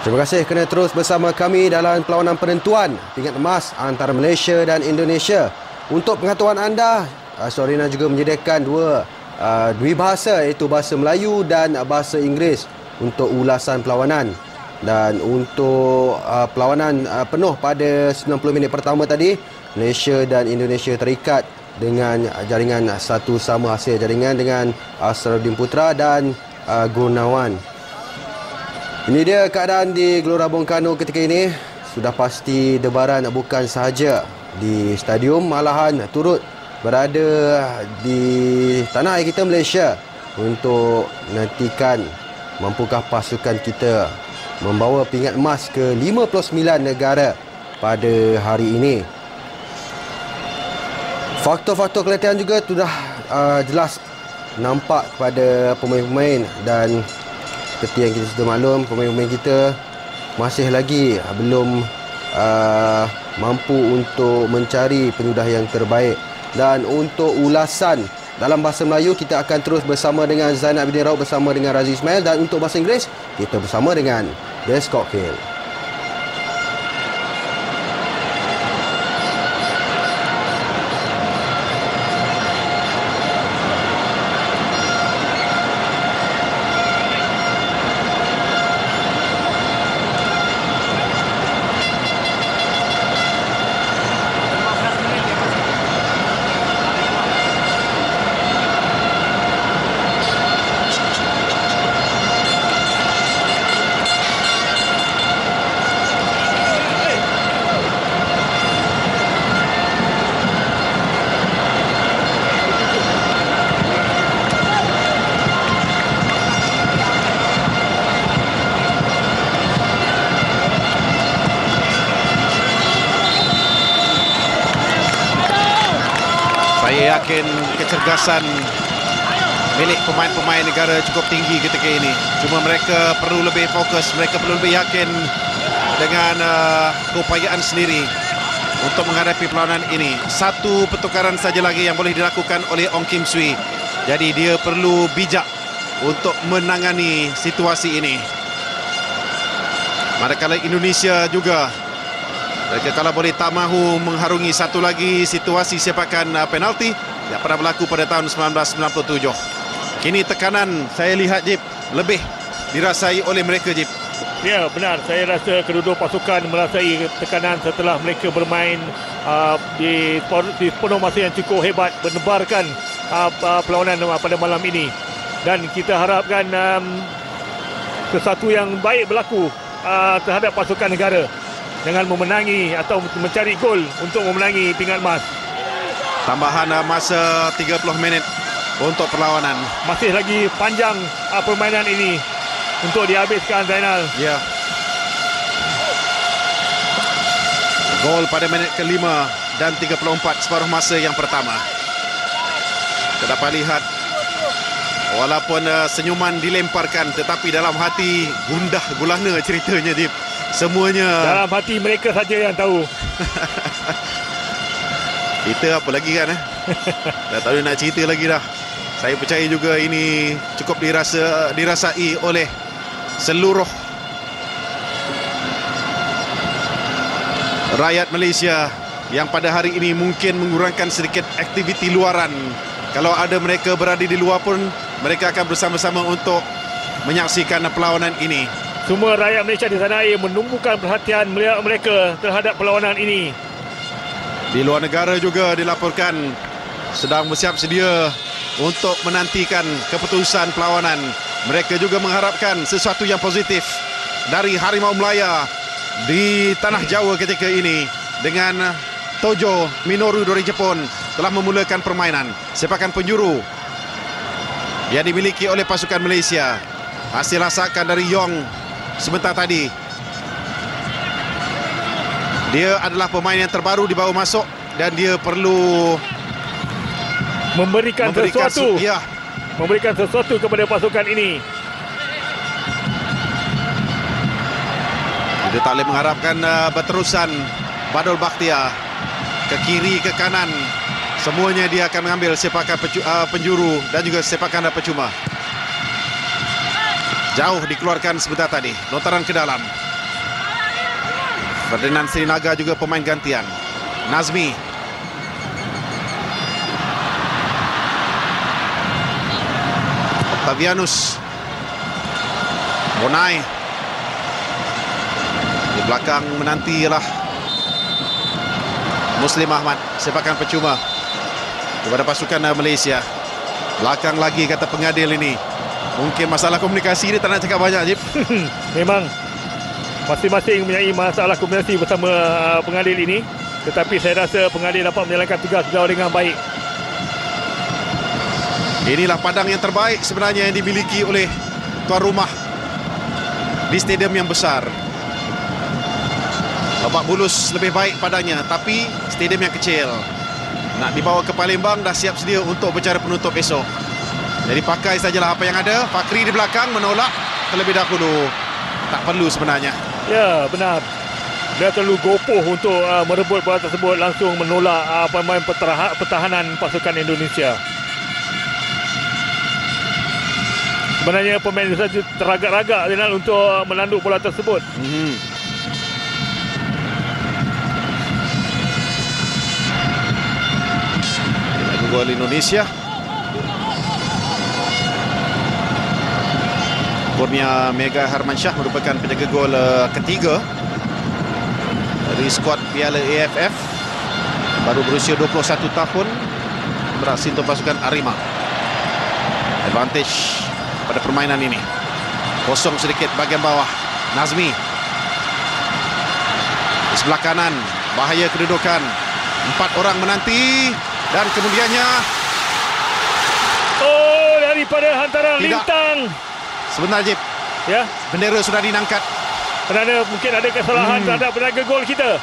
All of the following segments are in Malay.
Terima kasih kerana terus bersama kami dalam perlawanan penentuan pingat emas antara Malaysia dan Indonesia. Untuk pengetahuan anda, Sorina juga menyediakan dua bahasa, iaitu bahasa Melayu dan bahasa Inggeris untuk ulasan perlawanan. Dan untuk perlawanan penuh pada 90 minit pertama tadi, Malaysia dan Indonesia terikat dengan jaringan satu sama hasil jaringan dengan Asraruddin Putra dan Gunawan. Ini dia keadaan di Gelora Bung Karno ketika ini. Sudah pasti debaran bukan sahaja di stadium, malahan turut berada di tanah air kita Malaysia untuk menantikan mampukah pasukan kita membawa pingat emas ke 59 negara pada hari ini. Faktor-faktor keletihan juga sudah jelas nampak kepada pemain-pemain, dan seperti yang kita sudah maklum, pemain-pemain kita masih lagi belum mampu untuk mencari penyudah yang terbaik. Dan untuk ulasan dalam bahasa Melayu, kita akan terus bersama dengan Zainab bin Raub bersama dengan Razi Ismail, dan untuk bahasa Inggeris kita bersama dengan Des Cockfield. Saya yakin kecergasan milik pemain-pemain negara cukup tinggi ketika ini. Cuma mereka perlu lebih fokus, mereka perlu lebih yakin dengan keupayaan sendiri untuk menghadapi perlawanan ini. Satu pertukaran saja lagi yang boleh dilakukan oleh Ong Kim Swee. Jadi dia perlu bijak untuk menangani situasi ini. Manakala Indonesia juga, mereka kalau boleh tak mahu mengharungi satu lagi situasi sepakan penalti yang pernah berlaku pada tahun 1997. Kini tekanan saya lihat, Jip, lebih dirasai oleh mereka, Jip. Ya, benar. Saya rasa kedua-dua pasukan merasai tekanan setelah mereka bermain di sepenuh masa yang cukup hebat, menebarkan perlawanan pada malam ini. Dan kita harapkan sesuatu yang baik berlaku terhadap pasukan negara dengan memenangi atau mencari gol untuk memenangi pingat emas. Tambahan masa 30 minit untuk perlawanan. Masih lagi panjang permainan ini untuk dihabiskan, Zainal. Ya. Gol pada minit ke-5 dan 34 separuh masa yang pertama. Kita dapat lihat walaupun senyuman dilemparkan, tetapi dalam hati gundah gulana ceritanya, Dip. Semuanya dalam hati mereka saja yang tahu. Kita apa lagi kan? Dah tak boleh nak cerita lagi dah. Saya percaya juga ini cukup dirasai oleh seluruh rakyat Malaysia yang pada hari ini mungkin mengurangkan sedikit aktiviti luaran. Kalau ada mereka berada di luar pun, mereka akan bersama-sama untuk menyaksikan perlawanan ini. Semua rakyat Malaysia di tanah air menumbuhkan perhatian mereka terhadap perlawanan ini. Di luar negara juga dilaporkan sedang bersiap sedia untuk menantikan keputusan perlawanan. Mereka juga mengharapkan sesuatu yang positif dari Harimau Melaya di tanah Jawa ketika ini. Dengan Tojo Minoru dari Jepun telah memulakan permainan. Sepakan penjuru yang dimiliki oleh pasukan Malaysia. Hasil rasakan dari Yong sebentar tadi. Dia adalah pemain yang terbaru dibawa masuk dan dia perlu memberikan sesuatu. Memberikan sesuatu kepada pasukan ini. Dia tak boleh mengharapkan berterusan Badul Bakhtia ke kiri ke kanan. Semuanya dia akan mengambil sepakan penjuru dan juga sepakan percuma. Jauh dikeluarkan sebentar tadi. Lontaran ke dalam. Ferdinand Srinaga juga pemain gantian. Nazmi. Octavianus. Bonai. Di belakang menanti ialah Muslim Ahmad. Sepakan percuma kepada pasukan Malaysia. Belakang lagi kata pengadil ini. Mungkin masalah komunikasi ni tak nak cakap banyak, Jip. Memang masing-masing mempunyai masalah komunikasi bersama pengadil ini. Tetapi saya rasa pengadil dapat menjalankan tugas beliau dengan baik. Inilah padang yang terbaik sebenarnya yang dimiliki oleh tuan rumah di stadium yang besar. Lebak Bulus lebih baik padangnya, tapi stadium yang kecil. Nak dibawa ke Palembang dah siap sedia untuk bercara penutup esok. Jadi pakai sajalah apa yang ada. Fakri di belakang menolak terlebih dahulu. Tak perlu sebenarnya. Ya, benar. Dia terlalu gopoh untuk merebut bola tersebut, langsung menolak pemain pertahanan pasukan Indonesia. Sebenarnya pemain Indonesia teragak-ragak untuk menanduk bola tersebut. Lagi gol Indonesia. Kurnia Mega Harmansyah merupakan penjaga gol ketiga dari skuad Piala AFF. Baru berusia 21 tahun, berhasil untuk pasukan Arema. Advantage pada permainan ini. Kosong sedikit bahagian bawah. Nazmi di sebelah kanan. Bahaya kedudukan. 4 orang menanti. Dan kemudiannya, oh, daripada hantaran tidak. lintang. Sebentar, Jip. Ya, Bendera sudah dinangkat. kerana mungkin ada kesalahan terhadap penjaga gol kita.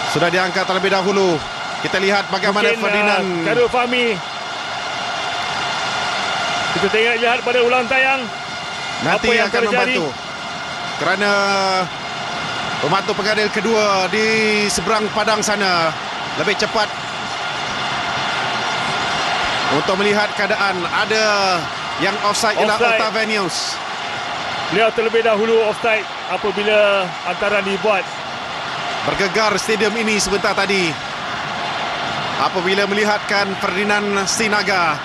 Sudah diangkat terlebih dahulu. Kita lihat bagaimana Mungkin Ferdinand. Khairul Fahmi. Kita tengok lihat pada ulang tayang Nanti apa yang akan terjadi. membantu. Kerana pembantu pengadil kedua di seberang padang sana lebih cepat untuk melihat keadaan. Ada yang offside ialah Octavianus. Beliau terlebih dahulu offside apabila hantaran dibuat. Bergegar stadium ini sebentar tadi apabila melihatkan Ferdinand Srinaga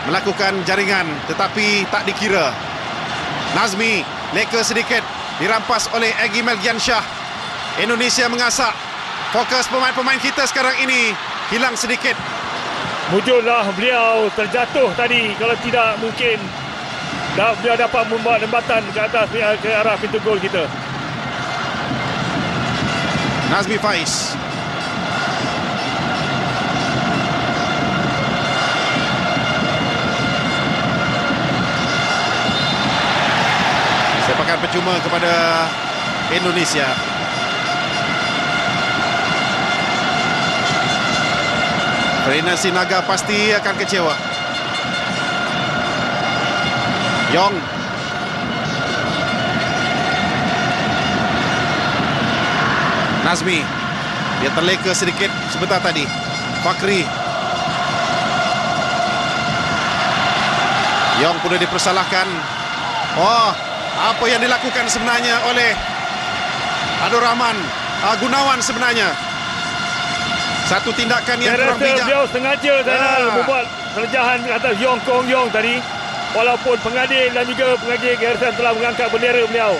melakukan jaringan, tetapi tak dikira. Nazmi leka sedikit, dirampas oleh Egy Melgiansyah. Indonesia mengasak. Fokus pemain-pemain kita sekarang ini hilang sedikit. Mujurlah beliau terjatuh tadi. Kalau tidak mungkin beliau dapat membuat lembatan ke atas, ke arah pintu gol kita. Nazmi Faiz. Sepakan percuma kepada Indonesia. Ferdinand Srinaga pasti akan kecewa. Yong. Nazmi. Dia terleka sedikit sebentar tadi. Fakri. Yong pun dipersalahkan. Oh, apa yang dilakukan sebenarnya oleh Abdul Rahman Gunawan sebenarnya. Satu tindakan yang kurang bijak. Beliau sengaja membuat terjahan atas Yong Kong Yong tadi. Walaupun pengadil dan juga pengadil Garrison telah mengangkat bendera beliau.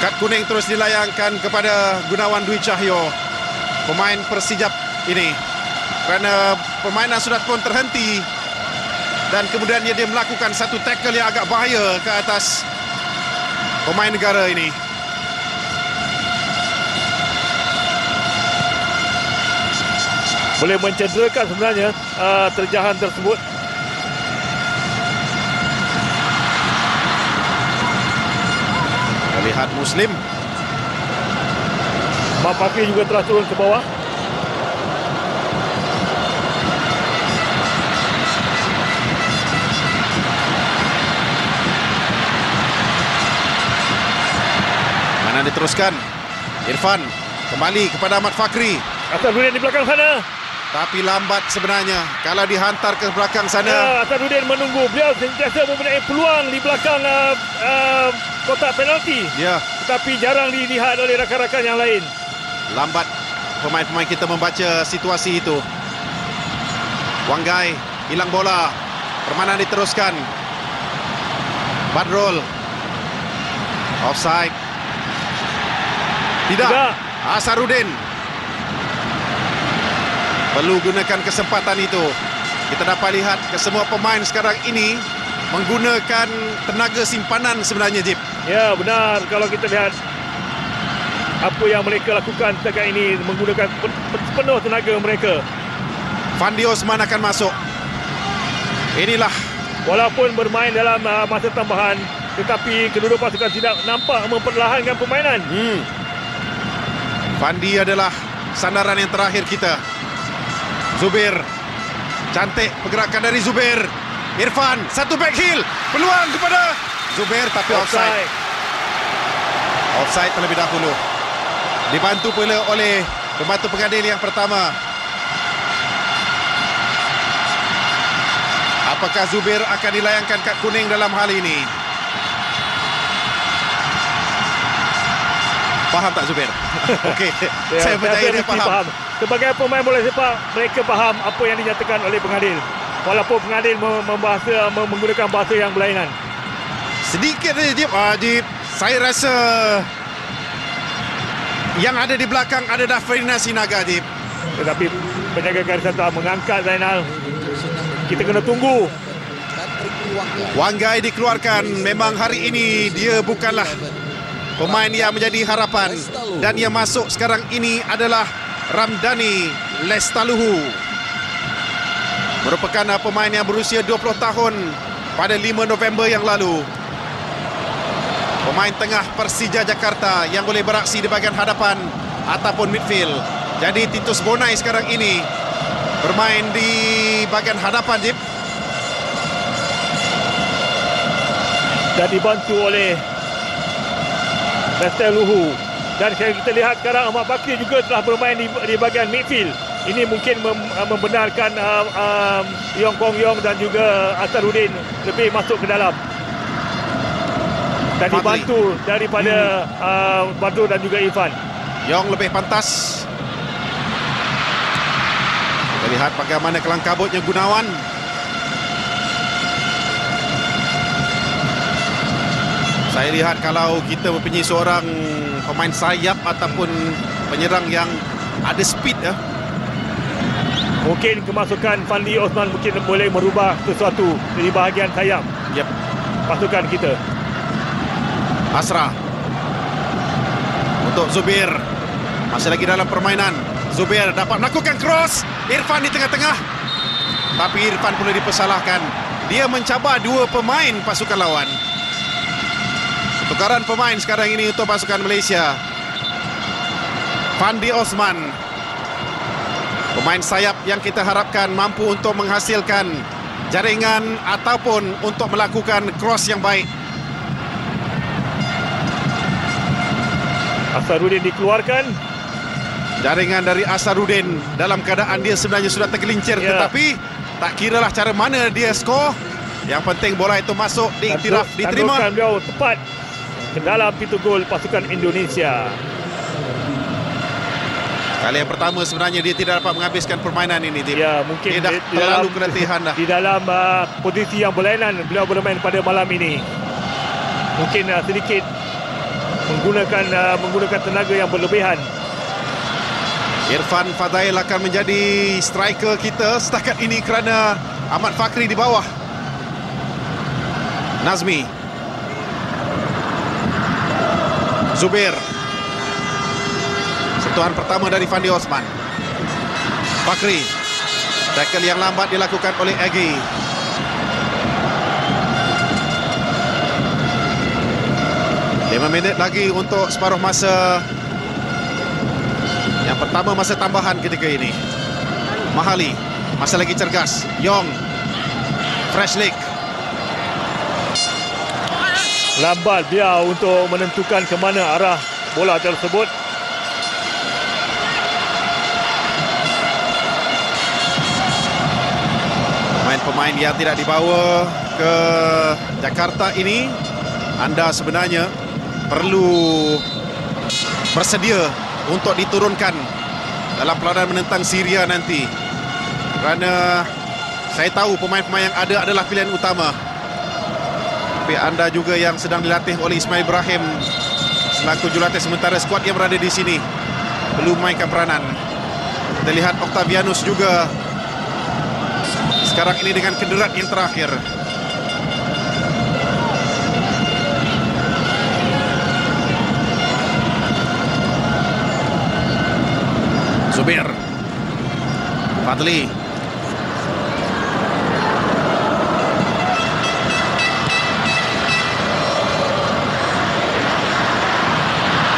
Kad kuning terus dilayangkan kepada Gunawan Dwi Cahyo, pemain Persijap ini. Kerana permainan sudah pun terhenti. Dan kemudian dia melakukan satu tackle yang agak bahaya ke atas pemain negara ini. Boleh mencederakan sebenarnya terjahan tersebut. Kita lihat Muslim. Mak Fakri juga telah turun ke bawah. Mana diteruskan. Irfan kembali kepada Ahmad Fakri. Atas durian di belakang sana. Tapi lambat sebenarnya kalau dihantar ke belakang sana. Ya, Asarudin menunggu. Beliau sentiasa mempunyai peluang di belakang kotak penalti. Ya. Tetapi jarang dilihat oleh rakan-rakan yang lain. Lambat pemain-pemain kita membaca situasi itu. Wanggai hilang bola. Permainan diteruskan. Badrul. Offside. Tidak. Asarudin. Perlu gunakan kesempatan itu. Kita dapat lihat kesemua pemain sekarang ini menggunakan tenaga simpanan sebenarnya, Jip. Ya, benar. Kalau kita lihat apa yang mereka lakukan setakat ini, menggunakan penuh tenaga mereka. Fandi Osman akan masuk. Inilah. Walaupun bermain dalam masa tambahan, tetapi kedua pasukan tidak nampak memperlahankan permainan. Fandi adalah sandaran yang terakhir kita. Zubir. Cantik pergerakan dari Zubir. Irfan, satu back heel. Peluang kepada Zubir tapi offside. Offside terlebih dahulu. Dibantu pula oleh pembantu pengadil yang pertama. Apakah Zubir akan dilayangkan kad kuning dalam hal ini? Faham tak Zubir? Okey, Ya, saya percaya dia faham. Sebagai pemain bola sepak, mereka faham apa yang dinyatakan oleh pengadil. Walaupun pengadil menggunakan bahasa yang berlainan. Sedikit saja, Jip. Saya rasa yang ada di belakang ada Dafrina Sinaga, Jip. Tetapi penjaga garisan telah mengangkat Zainal. Kita kena tunggu. Wanggai dikeluarkan. Memang hari ini dia bukanlah pemain yang menjadi harapan. Dan yang masuk sekarang ini adalah Ramdhani Lestaluhu. Merupakan pemain yang berusia 20 tahun pada 5 November yang lalu. Pemain tengah Persija Jakarta yang boleh beraksi di bahagian hadapan ataupun midfield. Jadi Titus Bonai sekarang ini bermain di bahagian hadapan, Jip. Dan dibantu oleh Lestaluhu. Dan kita lihat sekarang Ahmad Bakri juga telah bermain di bahagian midfield. Ini mungkin membenarkan Yong Kong Yong dan juga Asarudin lebih masuk ke dalam. Dan dibantu daripada Badrul dan juga Irfan. Yong lebih pantas. Kita lihat bagaimana kelang kabutnya Gunawan. Saya lihat kalau kita mempunyai seorang pemain sayap ataupun penyerang yang ada speed, mungkin kemasukan Fandi Osman mungkin boleh merubah sesuatu di bahagian sayap pasukan kita. Asra untuk Zubir. Masih lagi dalam permainan. Zubir dapat melakukan cross. Irfan di tengah-tengah. Tapi Irfan pula dipersalahkan. Dia mencabar dua pemain pasukan lawan. Tukaran pemain sekarang ini untuk pasukan Malaysia. Fandi Osman, pemain sayap yang kita harapkan mampu untuk menghasilkan jaringan ataupun untuk melakukan cross yang baik. Asarudin dikeluarkan. Jaringan dari Asarudin dalam keadaan dia sebenarnya sudah tergelincir, tetapi tak kiralah cara mana dia skor. Yang penting bola itu masuk, diiktiraf, diterima. Tandukan beliau tepat ke dalam pintu gol pasukan Indonesia. Kali yang pertama sebenarnya dia tidak dapat menghabiskan permainan ini. Ya, mungkin dia dah terlalu keletihan dah. Di dalam posisi yang berlainan beliau bermain pada malam ini. Mungkin sedikit menggunakan tenaga yang berlebihan. Irfan Fadail akan menjadi striker kita setakat ini kerana Ahmad Fakri di bawah. Nazmi. Zubir. Sentuhan pertama dari Fandi Osman. Fakri. Tackle yang lambat dilakukan oleh Egi. Lima minit lagi untuk separuh masa yang pertama, masa tambahan ketika ini. Mahali masih lagi cergas. Yong. Fresh leg. Lambat dia untuk menentukan ke mana arah bola tersebut. Pemain yang tidak dibawa ke Jakarta ini, anda sebenarnya perlu bersedia untuk diturunkan dalam perlawanan menentang Syria nanti. Kerana saya tahu pemain-pemain yang ada adalah pilihan utama. Tapi anda juga yang sedang dilatih oleh Ismail Ibrahim selaku jurulatih sementara skuad yang berada di sini perlu memainkan peranan. Kita lihat Octavianus juga sekarang ini dengan kenderat yang terakhir. Zubair Fadli,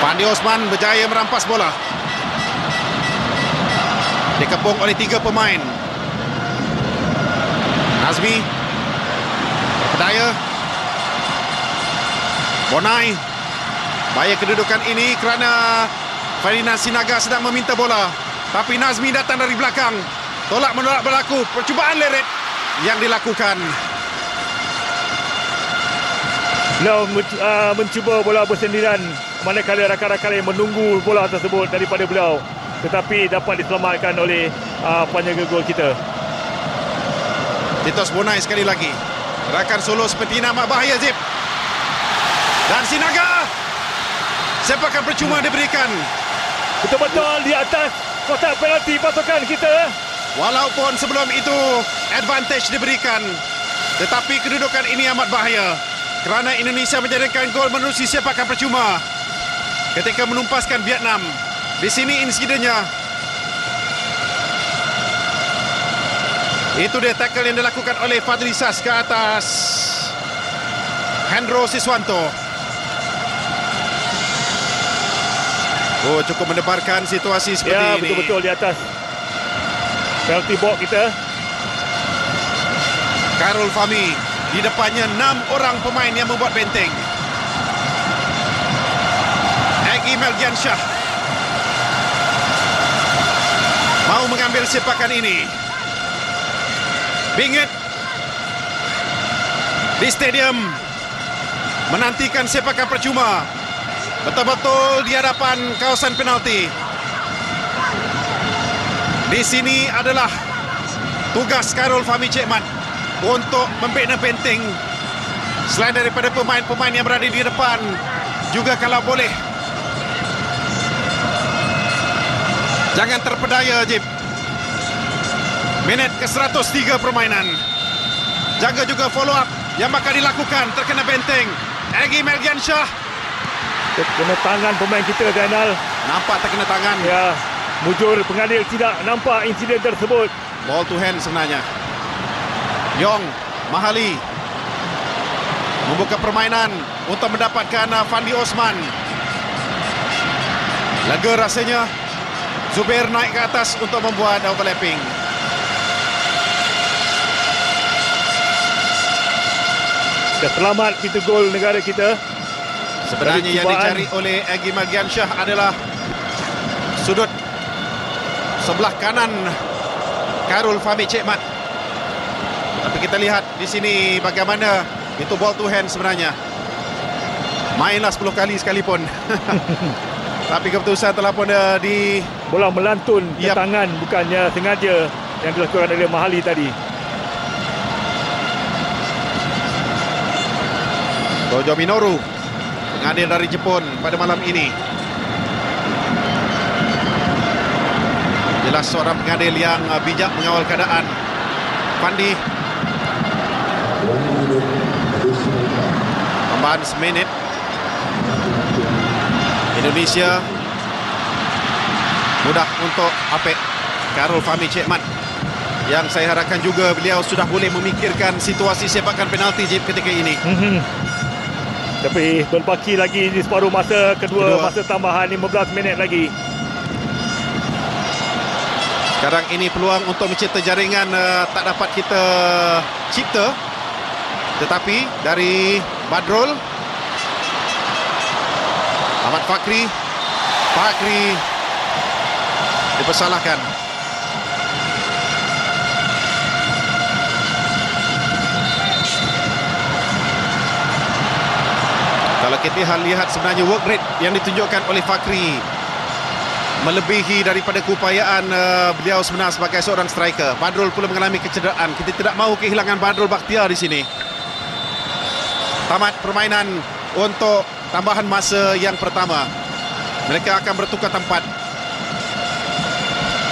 Fandi Osman berjaya merampas bola. Dikepung oleh 3 pemain. Nazmi, Pedaya, Bonai. Bahaya kedudukan ini kerana Ferdinand Sinaga sedang meminta bola. Tapi Nazmi datang dari belakang. Tolak menolak berlaku. Percubaan leret yang dilakukan. Beliau mencuba bola bersendirian, manakala rakan-rakan yang menunggu bola tersebut daripada beliau. Tetapi dapat diselamatkan oleh penjaga gol kita. Titus Bonai sekali lagi. Gerakan solo seperti ini amat bahaya, Zip. Dan Sinaga. Sepakan percuma diberikan. Betul-betul di atas kotak penalti pasukan kita. Walaupun sebelum itu advantage diberikan, tetapi kedudukan ini amat bahaya kerana Indonesia menjadikan gol menerusi sepakan percuma ketika menumpaskan Vietnam. Di sini insidennya. Itu dia tackle yang dilakukan oleh Fadli Sas ke atas Hendro Siswanto. Oh, cukup mendebarkan situasi seperti ini. Ya, betul-betul di atas penalty box kita. Karul Fahmi, di depannya 6 orang pemain yang membuat benteng. Egy Melgiansyah mau mengambil sepakan ini. Bingit di stadium menantikan sepakan percuma. Betul-betul di hadapan kawasan penalti. Di sini adalah tugas Karul Fahmi Cekmat untuk membina benteng. Selain daripada pemain-pemain yang berada di depan, juga kalau boleh jangan terpedaya, Jip. Minit ke-103 permainan. Jaga juga follow up yang bakal dilakukan. Terkena benteng Egy Melgiansyah. Terkena tangan pemain kita, Zainal. Nampak terkena tangan. Ya, mujur pengadil tidak nampak insiden tersebut. Ball to hand sebenarnya. Yong Mahali membuka permainan untuk mendapatkan Fandi Osman. Lega rasanya. Zubair naik ke atas untuk membuat overlapping. Selamat pintu gol negara kita. Sebenarnya yang dicari oleh Egy Melgiansyah adalah sudut sebelah kanan Karul Fahmi Cekmat. Tapi kita lihat di sini bagaimana itu ball to hand sebenarnya. Mainlah 10 kali sekalipun. Tapi keputusan telah pun di bola melantun ke tangan, bukannya sengaja yang dilakukan oleh Mahali tadi. Tojo Minoru, pengadil dari Jepun pada malam ini. Jelas seorang pengadil yang bijak mengawal keadaan. Fandi. Tambahan semenit. Indonesia mudah untuk apek Karul Fahmi Cekmat, yang saya harapkan juga beliau sudah boleh memikirkan situasi sepakan penalti ketika ini. Tapi berbaki lagi di separuh masa kedua. Masa tambahan 15 minit lagi. Sekarang ini peluang untuk mencipta jaringan tak dapat kita cipta. Tetapi dari Badrul, Ahmad Fakri dipersalahkan. lihat sebenarnya work rate yang ditunjukkan oleh Fakri melebihi daripada keupayaan beliau sebenar sebagai seorang striker. Badrul pula mengalami kecederaan. Kita tidak mahu kehilangan Badrul Bakhtiar di sini. Tamat permainan untuk tambahan masa yang pertama. Mereka akan bertukar tempat.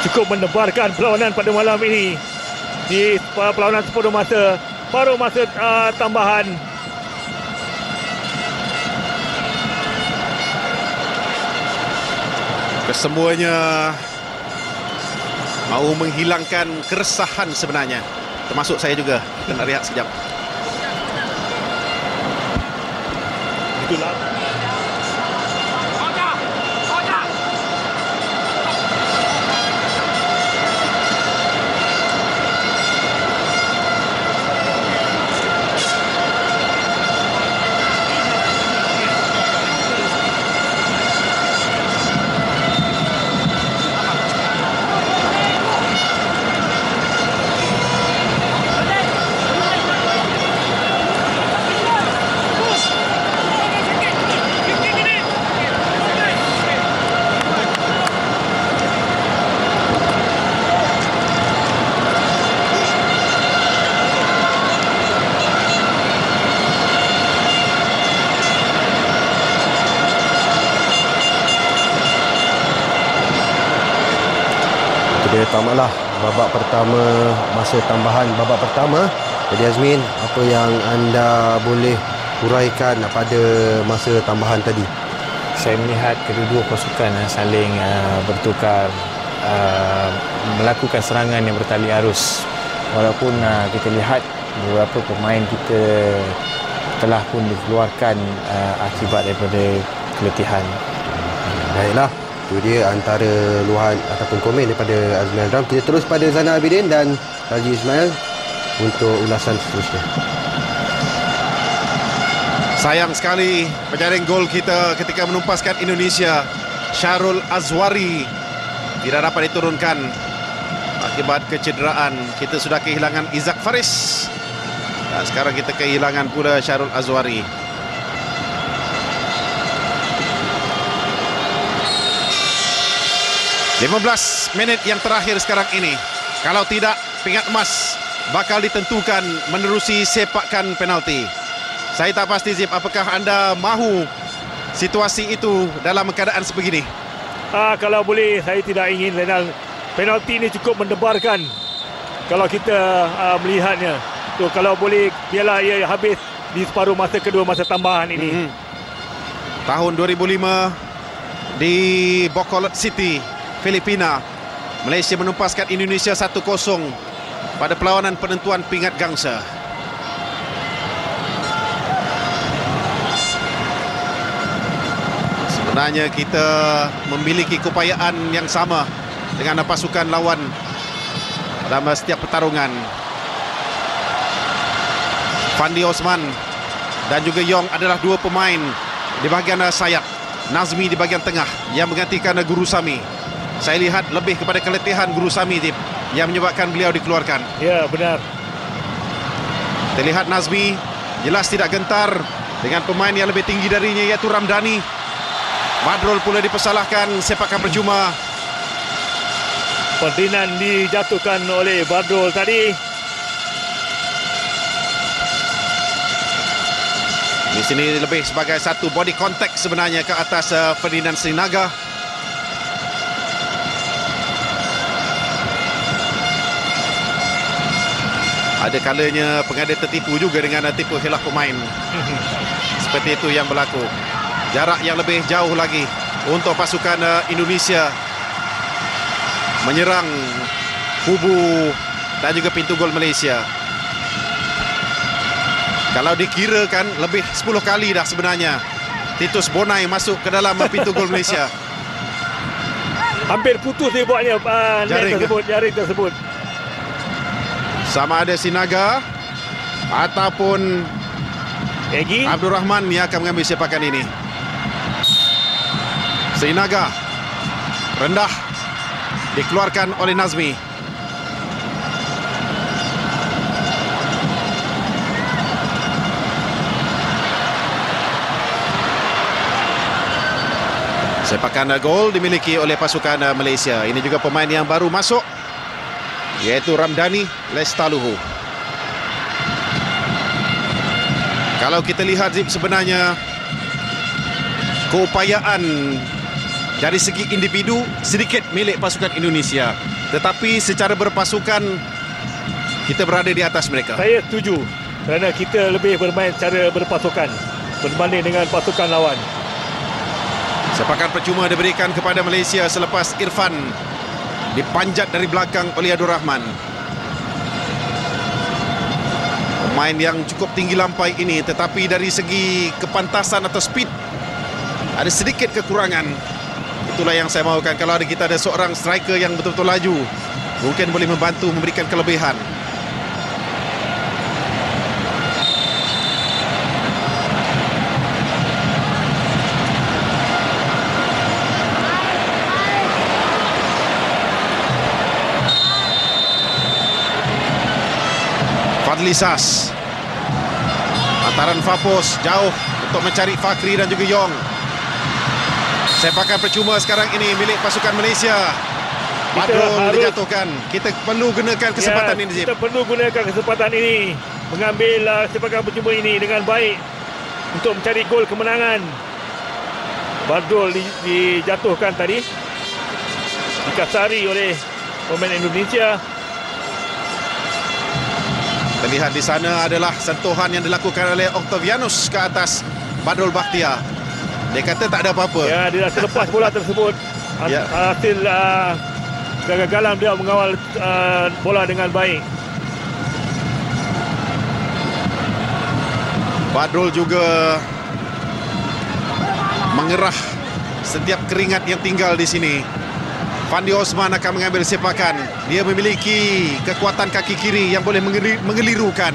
Cukup menebarkan perlawanan pada malam ini. Di perlawanan separuh masa. Paruh masa tambahan. Kesemuanya mahu menghilangkan keresahan sebenarnya. Termasuk saya juga. Kita nak rehat sekejap. Itulah. Dia tamatlah babak pertama, masa tambahan babak pertama. Jadi Azmin, apa yang anda boleh huraikan pada masa tambahan tadi? Saya melihat kedua-dua pasukan saling bertukar melakukan serangan yang bertali arus. Walaupun kita lihat beberapa pemain kita telah pun dikeluarkan akibat daripada keletihan. Baiklah, itu dia antara luahan ataupun komen daripada Azmi Azram. Kita terus pada Zainal Abidin dan Raji Ismail untuk ulasan seterusnya. Sayang sekali penjaring gol kita ketika menumpaskan Indonesia. Syarul Azwari tidak dapat diturunkan akibat kecederaan. Kita sudah kehilangan Izak Faris dan sekarang kita kehilangan pula Syarul Azwari. (15 minit yang terakhir sekarang ini. Kalau tidak, pingat emas bakal ditentukan menerusi sepakan penalti. Saya tak pasti, Zip, apakah anda mahu situasi itu dalam keadaan sebegini? Kalau boleh, saya tidak ingin, Lenal. Penalti ini cukup mendebarkan kalau kita melihatnya. So, kalau boleh, biarlah ia habis di separuh masa kedua, masa tambahan ini. Tahun 2005 di Bacolod City, Filipina, Malaysia menumpaskan Indonesia 1-0 pada perlawanan penentuan pingat gangsa. Sebenarnya kita memiliki keupayaan yang sama dengan pasukan lawan dalam setiap pertarungan. Fandi Osman dan juga Yong adalah dua pemain di bahagian sayap. Nazmi di bahagian tengah yang menggantikan Guru Sami. Saya lihat lebih kepada keletihan Guru Sami, Dip, yang menyebabkan beliau dikeluarkan. Ya, benar. Kita lihat Nazmi jelas tidak gentar dengan pemain yang lebih tinggi darinya, iaitu Ramdhani. Badrul pula dipersalahkan sepakan percuma. Perdinan dijatuhkan oleh Badrul tadi. Di sini lebih sebagai satu body contact sebenarnya ke atas Ferdinand Sinaga. Ada kalanya pengadil tertipu juga dengan tipu hilah pemain. Seperti itu yang berlaku. Jarak yang lebih jauh lagi untuk pasukan Indonesia menyerang kubu dan juga pintu gol Malaysia. Kalau dikirakan lebih 10 kali dah sebenarnya Titus Bonai masuk ke dalam pintu gol Malaysia. Hampir putus dia buatnya jaring tersebut. Sama ada Sinaga ataupun Egi Abdul Rahman yang akan mengambil sepakan ini. Sinaga rendah dikeluarkan oleh Nazmi. Sepakan gol dimiliki oleh pasukan Malaysia. Ini juga pemain yang baru masuk, iaitu Ramdhani Lestaluhu. Kalau kita lihat Zip, sebenarnya keupayaan dari segi individu sedikit milik pasukan Indonesia, tetapi secara berpasukan kita berada di atas mereka. Saya setuju, kerana kita lebih bermain secara berpasukan berbanding dengan pasukan lawan. Sepakan percuma diberikan kepada Malaysia selepas Irfan dipanjat dari belakang oleh Abdul Rahman. Pemain yang cukup tinggi lampai ini, tetapi dari segi kepantasan atau speed ada sedikit kekurangan. Itulah yang saya mahukan. Kalau kita ada seorang striker yang betul-betul laju, mungkin boleh membantu memberikan kelebihan. Fadli Sas, antaran Fapos jauh untuk mencari Fakri dan juga Yong. Sepakan percuma sekarang ini milik pasukan Malaysia. Badrul dijatuhkan. Kita perlu gunakan kesempatan ini, Zip. Kita perlu gunakan kesempatan ini, mengambil sepakan percuma ini dengan baik untuk mencari gol kemenangan. Badrul dijatuhkan tadi, dikasari oleh pemain Indonesia. Terlihat di sana adalah sentuhan yang dilakukan oleh Octavianus ke atas Badrul Bakhtiar. Dia kata tak ada apa-apa. Ya, dia dah terlepas bola tersebut. Hasil kegagalan dia mengawal bola dengan baik. Badrul juga mengerah setiap keringat yang tinggal di sini. Fandi Osman akan mengambil sepakan. Dia memiliki kekuatan kaki kiri yang boleh mengelirukan.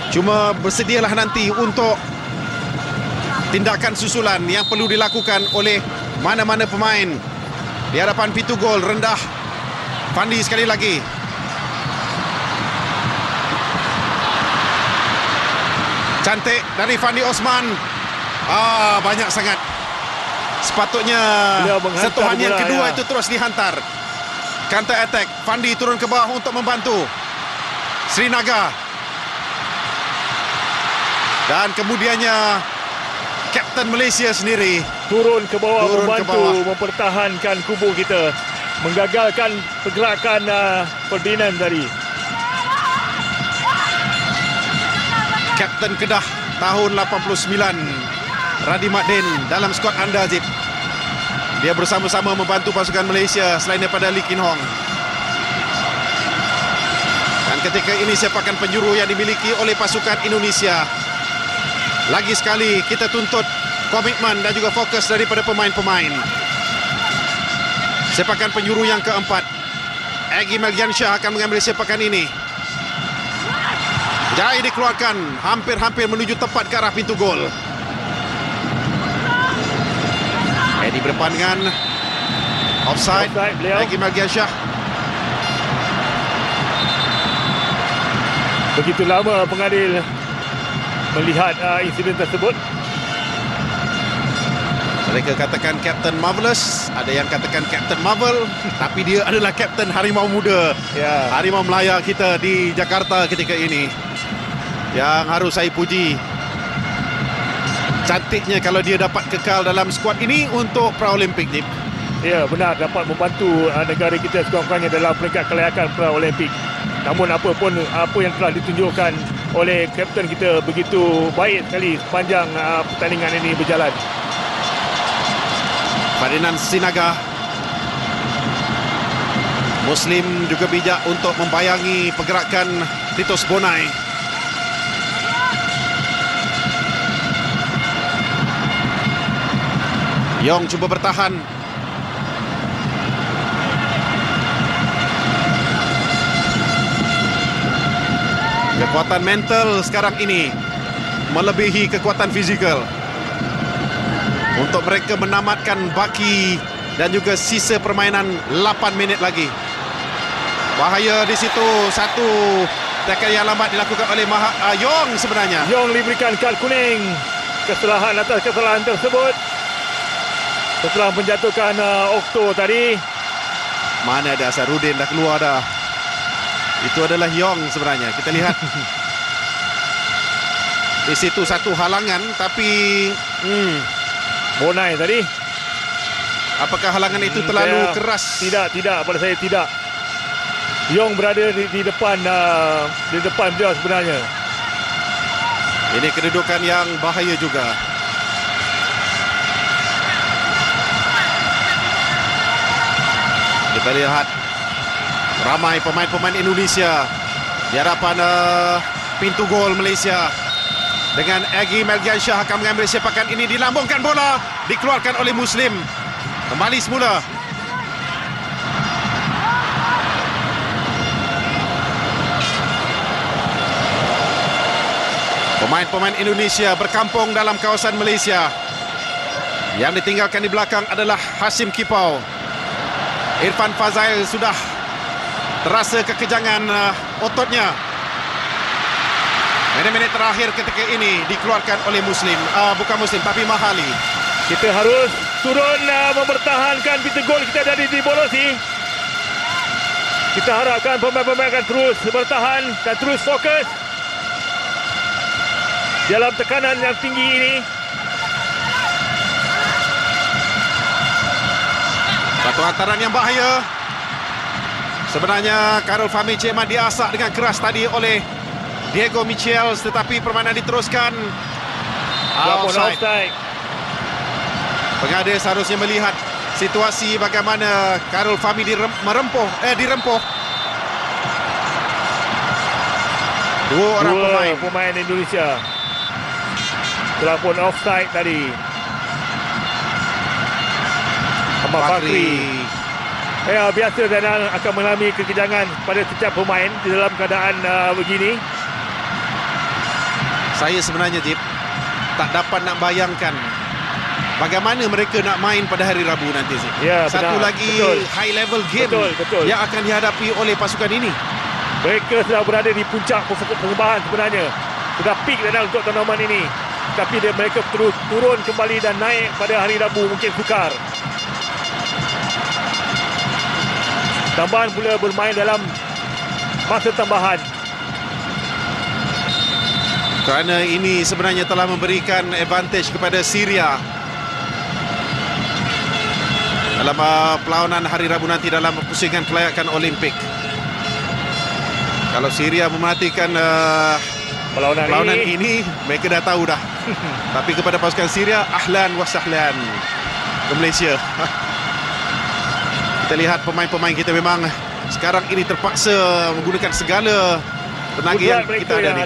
Cuma bersedialah nanti untuk tindakan susulan yang perlu dilakukan oleh mana-mana pemain. Di hadapan pintu gol rendah. Fandi sekali lagi. Cantik dari Fandi Osman. Banyak sangat. Sepatutnya sentuhan yang kedua itu terus dihantar. Counter attack. Fandi turun ke bawah untuk membantu Srinagar. Dan kemudiannya Kapten Malaysia sendiri turun ke bawah membantu mempertahankan kubu kita, menggagalkan pergerakan Ferdinand tadi. Kapten Kedah tahun 89, Radhi Madin dalam skuad anda, Zip. Dia bersama-sama membantu pasukan Malaysia selain daripada Lee Kin Hong. Dan ketika ini sepakan penjuru yang dimiliki oleh pasukan Indonesia. Lagi sekali kita tuntut komitmen dan juga fokus daripada pemain-pemain. Sepakan penjuru yang keempat. Egy Melgiansyah akan mengambil sepakan ini. Jai dikeluarkan, hampir-hampir menuju tepat ke arah pintu gol. Edi berdepan dengan offside. Egy Melgiansyah. Begitu lama pengadil melihat insiden tersebut. Mereka katakan Captain Marvelous, ada yang katakan Captain Marvel, tapi dia adalah Captain Harimau Muda. Harimau Melaya kita di Jakarta ketika ini. Yang harus saya puji. Cantiknya kalau dia dapat kekal dalam skuad ini untuk Paralimpik, Dip. Ya, benar, dapat membantu negara kita sekurang-kurangnya dalam peringkat kelayakan Paralimpik. Namun apapun apa yang telah ditunjukkan oleh kapten kita begitu baik sekali sepanjang pertandingan ini berjalan. Ferdinand Sinaga. Muslim juga bijak untuk membayangi pergerakan Titus Bonai. Yong cuba bertahan. Kekuatan mental sekarang ini melebihi kekuatan fizikal untuk mereka menamatkan baki dan juga sisa permainan 8 minit lagi. Bahaya di situ, satu tackle yang lambat dilakukan oleh Yong sebenarnya. Yong diberikan kad kuning. Kesalahan atas kesalahan tersebut. setelah menjatuhkan Okto tadi. Mana ada Asarudin dah keluar dah. Itu adalah Yong sebenarnya. Kita lihat di situ satu halangan, tapi Bonai tadi. apakah halangan itu terlalu keras? Tidak, pada saya tidak. Yong berada di depan dia sebenarnya. Ini kedudukan yang bahaya juga. Kita lihat ramai pemain-pemain Indonesia di hadapan pintu gol Malaysia. Dengan Egy Melgiansyah akan mengambil sepakan ini, dilambungkan bola, dikeluarkan oleh Muslim. Kembali semula. Pemain-pemain Indonesia berkampung dalam kawasan Malaysia. Yang ditinggalkan di belakang adalah Hashim Kipau. Irfan Fazail sudah terasa kekejangan ototnya. Minit-minit terakhir ketika ini dikeluarkan oleh bukan Muslim tapi Mahali. Kita harus turun mempertahankan pintu gol kita dari dibolosi. Kita harapkan pemain-pemain akan terus bertahan dan terus fokus dalam tekanan yang tinggi ini. Satu hantaran yang bahaya. Sebenarnya Karol Fahmi Cik Mat diasak dengan keras tadi oleh Diego Michels, tetapi permainan diteruskan. Offside. Pengadil seharusnya melihat situasi bagaimana Karol Fahmi dirempuh. Dua orang pemain Indonesia telah pun offside tadi. Ahmad Fakri. Ya, biasa Zainal akan mengalami kekejangan pada setiap pemain di dalam keadaan begini. Saya sebenarnya, Jip, tak dapat nak bayangkan bagaimana mereka nak main pada hari Rabu nanti, Zip. Ya, satu benar. lagi Betul. high level game Betul. yang akan dihadapi oleh pasukan ini. Mereka sudah berada di puncak persembahan sebenarnya. Sudah peak Zainal untuk tournament ini. Tapi mereka terus turun kembali dan naik pada hari Rabu, mungkin sukar. Tambahan pula bermain dalam masa tambahan. Kerana ini sebenarnya telah memberikan advantage kepada Syria dalam perlawanan hari Rabu nanti dalam pusingan kelayakan Olimpik. Kalau Syria mematikan perlawanan ini, mereka dah tahu dah. Tapi kepada pasukan Syria, ahlan wa sahlan ke Malaysia. Kita lihat pemain-pemain kita memang sekarang ini terpaksa menggunakan segala tenaga yang kita ada ni.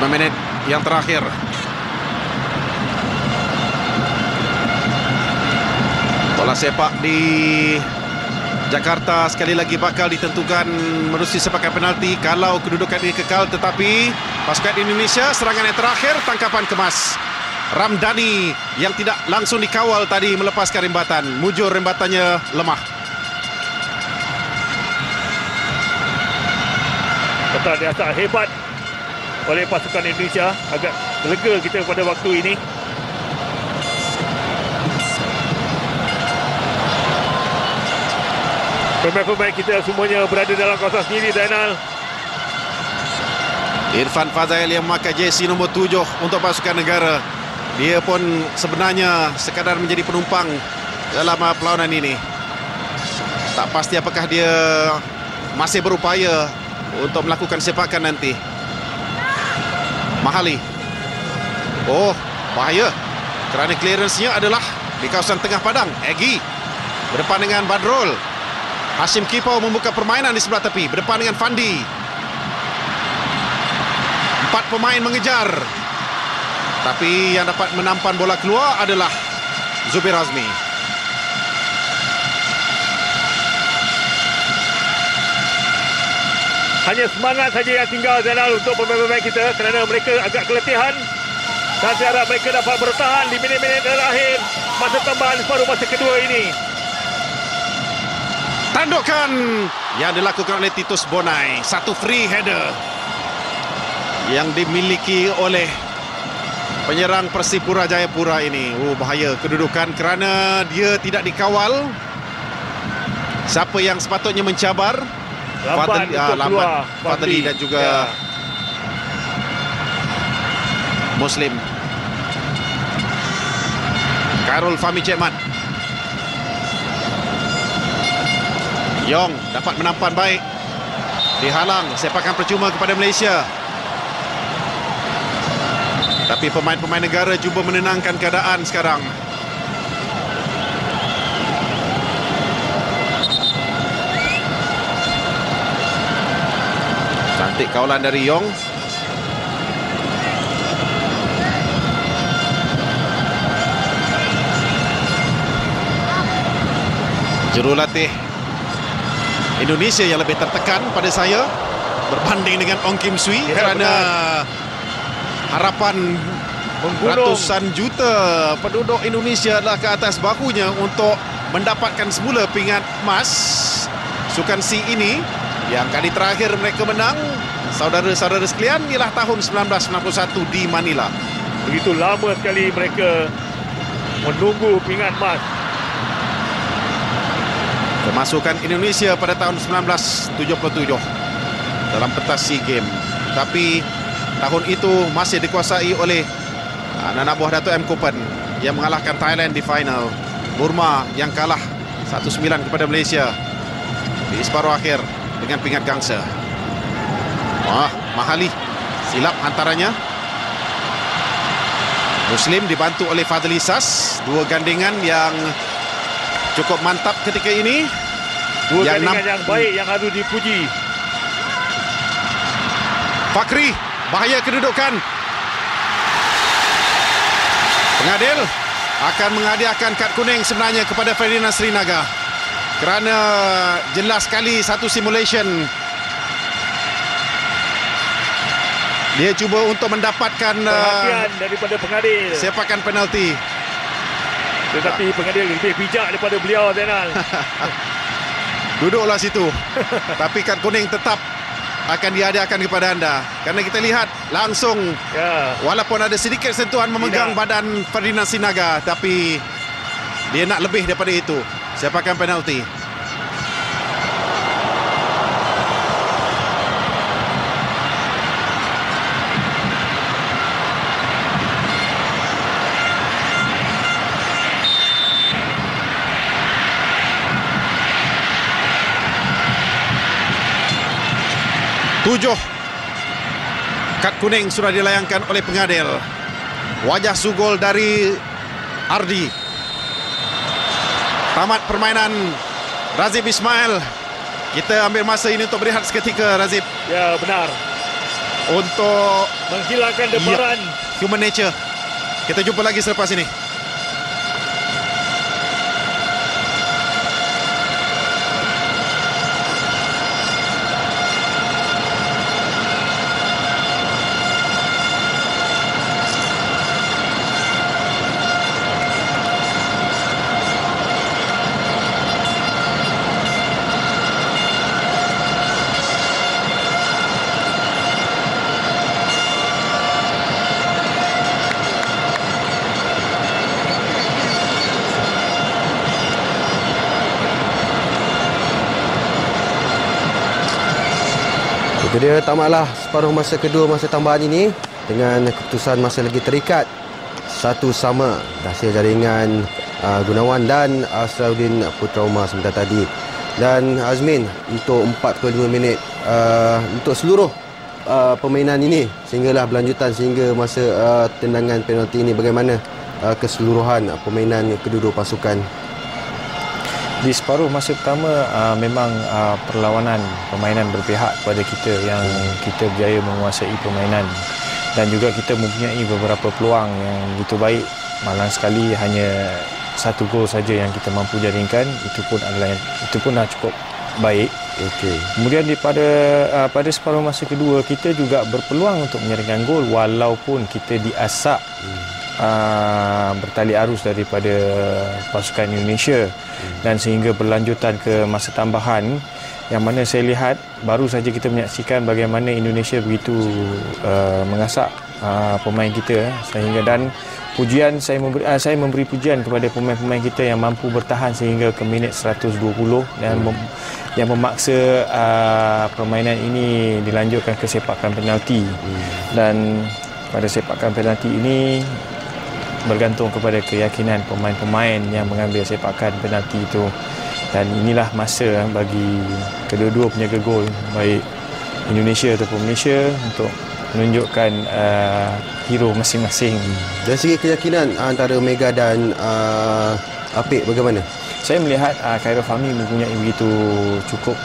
Minit yang terakhir. Bola sepak di Jakarta sekali lagi bakal ditentukan menerusi sepakan penalti kalau kedudukan ini kekal, tetapi pasukan Indonesia serangan yang terakhir, tangkapan kemas. Ramdhani yang tidak langsung dikawal tadi melepaskan rembatan. Mujur rembatannya lemah. Betul, dia sangat hebat oleh pasukan Indonesia. Agak lega kita pada waktu ini. Pemain-pemain kita semuanya berada dalam kawasan sendiri, Zainal. Irfan Fazail yang memakai jersey nombor 7 untuk pasukan negara. Dia pun sebenarnya sekadar menjadi penumpang dalam perlawanan ini. Tak pasti apakah dia masih berupaya untuk melakukan sepakan nanti. Mahali. Oh, bahaya. Kerana clearance-nya adalah di kawasan tengah padang. Egy berdepan dengan Badrul. Hashim Kipau membuka permainan di sebelah tepi berdepan dengan Fandi. 4 pemain mengejar. Tapi yang dapat menampan bola keluar adalah Zubir Azmi. Hanya semangat saja yang tinggal, Zainal, untuk pemain-pemain kita kerana mereka agak keletihan. Dan saya harap mereka dapat bertahan di minit-minit terakhir masa tambahan separuh masa kedua ini. Tandukan yang dilakukan oleh Titus Bonai. Satu free header yang dimiliki oleh penyerang Persipura Jayapura ini. Bahaya kedudukan kerana dia tidak dikawal. Siapa yang sepatutnya mencabar? Lambat Fadli dan juga Muslim. Khairul Fahmi Cekman. Yong dapat menampan baik. Dihalang, sepakan percuma kepada Malaysia. Tapi pemain-pemain negara cuba menenangkan keadaan sekarang. Cantik kawalan dari Yong. Jurulatih Indonesia yang lebih tertekan pada saya berbanding dengan Ong Kim Swee, kerana harapan ratusan juta penduduk Indonesia adalah ke atas bahunya untuk mendapatkan semula pingat emas Sukan C ini. Yang kali terakhir mereka menang, saudara-saudara sekalian, ialah tahun 1991 di Manila. Begitu lama sekali mereka menunggu pingat emas. Kemasukan Indonesia pada tahun 1977 dalam pentas SEA Games. Tapi tahun itu masih dikuasai oleh anak buah Dato' M. Kopan yang mengalahkan Thailand di final. Burma yang kalah 1-9 kepada Malaysia di separuh akhir dengan pingat gangsa. Mahali silap antaranya. Muslim dibantu oleh Fadli Sas. Dua gandengan yang cukup mantap ketika ini. Dua gandengan yang baik yang harus dipuji. Fakri, bahaya kedudukan. Pengadil akan menghadiahkan kad kuning sebenarnya kepada Ferdinand Srinaga, kerana jelas sekali satu simulation. Dia cuba untuk mendapatkan perhatian daripada pengadil, sepakan penalti. Tetapi pengadil lebih bijak daripada beliau, Zainal. Duduklah situ. Tapi kad kuning tetap akan dihadiahkan kepada anda. Kerana kita lihat langsung, walaupun ada sedikit sentuhan memegang badan Ferdinand Srinaga, tapi dia nak lebih daripada itu. Sepakan penalti. Tujuh kad kuning sudah dilayangkan oleh pengadil. Wajah sugol dari Ardi. Tamat permainan Razib Ismail. Kita ambil masa ini untuk berehat seketika, Razib. Ya, benar. Untuk menghilangkan debaran human nature. Kita jumpa lagi selepas ini. Itu dia, tamatlah separuh masa kedua masa tambahan ini dengan keputusan masa lagi terikat 1-1 hasil jaringan Gunawan dan Asrauddin Putra Umar sebentar tadi. Dan Azmin, untuk 45 minit untuk seluruh permainan ini sehinggalah berlanjutan sehingga masa tendangan penalti ini, bagaimana keseluruhan permainan kedua-dua pasukan? Di separuh masa pertama memang perlawanan permainan berpihak pada kita, yang kita berjaya menguasai permainan dan juga kita mempunyai beberapa peluang yang begitu baik. Malang sekali hanya satu gol saja yang kita mampu jaringkan, itu pun dah cukup baik. Okey. Kemudian pada separuh masa kedua kita juga berpeluang untuk menjaringkan gol walaupun kita diasak bertali arus daripada pasukan Indonesia dan sehingga berlanjutan ke masa tambahan, yang mana saya lihat baru saja kita menyaksikan bagaimana Indonesia begitu mengasak pemain kita, sehingga dan pujian saya memberi pujian kepada pemain-pemain kita yang mampu bertahan sehingga ke minit 120 dan yang memaksa permainan ini dilanjutkan ke sepakan penalti. Dan pada sepakan penalti ini bergantung kepada keyakinan pemain-pemain yang mengambil sepakan penalti itu, dan inilah masa bagi kedua-dua penjaga gol baik Indonesia ataupun Malaysia untuk menunjukkan hero masing-masing. Dari segi keyakinan antara Mega dan Apik bagaimana? Saya melihat Khairul Fahmi mempunyai begitu cukup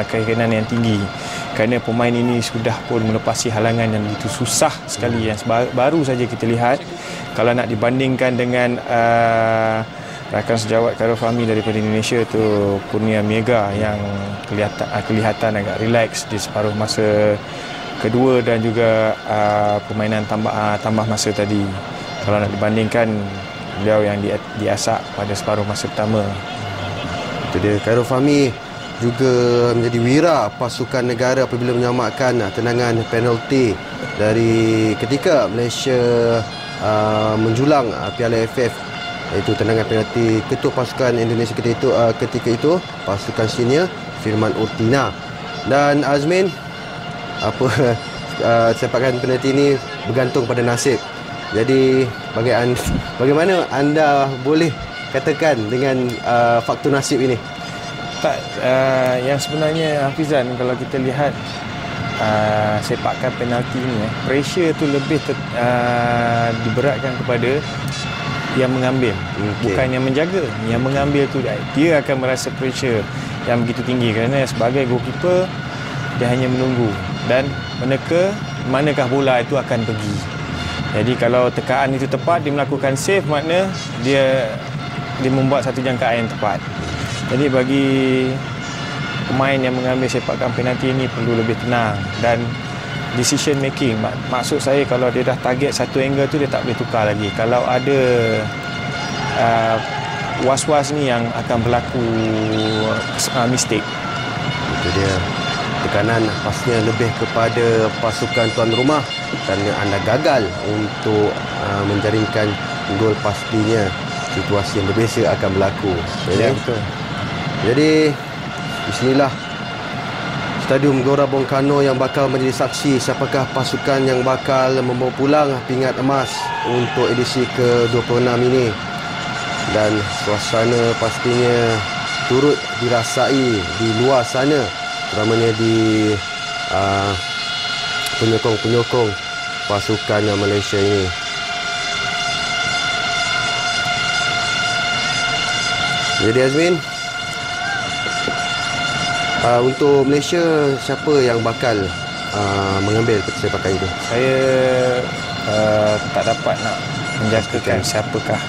keyakinan yang tinggi, kerana pemain ini sudah pun melepasi halangan yang begitu susah sekali yang baru saja kita lihat. Kalau nak dibandingkan dengan rakan sejawat Khairul Fahmi daripada Indonesia tu Kurnia Mega yang kelihatan agak relax di separuh masa kedua dan juga permainan tambah masa tadi. Kalau nak dibandingkan, beliau yang diasak pada separuh masa pertama. Itu dia, Khairul Fahmi juga menjadi wira pasukan negara apabila menyamakan tendangan penalti dari ketika Malaysia menjulang Piala AFF, iaitu tendangan penalti ketua pasukan Indonesia ketika itu pasukan senior Firman Urtina. Dan Azmin, sepakan penalti ini bergantung pada nasib. Jadi bagaimana anda boleh katakan dengan faktor nasib ini? Tak, yang sebenarnya Hafizan, kalau kita lihat sepakan penalti ini, pressure tu lebih diberatkan kepada yang mengambil, bukan yang menjaga. Yang mengambil tu dia akan merasa pressure yang begitu tinggi, kerana sebagai goalkeeper dia hanya menunggu dan manakah bola itu akan pergi. Jadi kalau tekaan itu tepat, dia melakukan save, makna dia membuat satu jangkaan yang tepat. Jadi bagi pemain yang mengambil sepakan penalti ini perlu lebih tenang dan decision making. Maksud saya, kalau dia dah target satu angle tu, dia tak boleh tukar lagi. Kalau ada was-was ni yang akan berlaku mistake. Itu dia, tekanan pastinya lebih kepada pasukan tuan rumah kerana anda gagal untuk menjaringkan gol, pastinya situasi yang berbeza akan berlaku. Ya, betul. Jadi bismillah, Stadium Gelora Bung Karno yang bakal menjadi saksi siapakah pasukan yang bakal membawa pulang pingat emas untuk edisi ke-26 ini. Dan suasana pastinya turut dirasai di luar sana, terutamanya di penyokong-penyokong pasukan Malaysia ini. Jadi Azmin, untuk Malaysia, siapa yang bakal mengambil sepakan itu? Saya tak dapat nak menjangkakan siapakah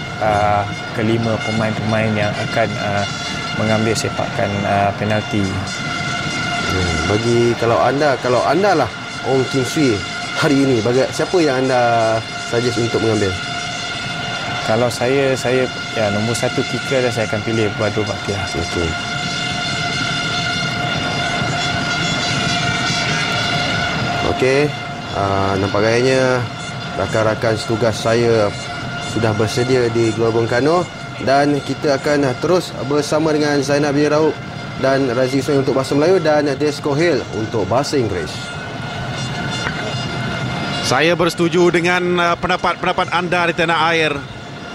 kelima pemain-pemain yang akan mengambil sepakan penalti. Bagi kalau anda lah Ong Kim Swee hari ini, siapa yang anda suggest untuk mengambil? Kalau saya ya nombor satu kicker dan saya akan pilih Badrul Baqir. Okey. Okey, nampak gayanya rakan-rakan setugas saya sudah bersedia di Gelora Bung Karno, dan kita akan terus bersama dengan Zainab bin Raub dan Razi Usman untuk bahasa Melayu dan Desko Hill untuk bahasa Inggeris. Saya bersetuju dengan pendapat-pendapat anda di tanah air.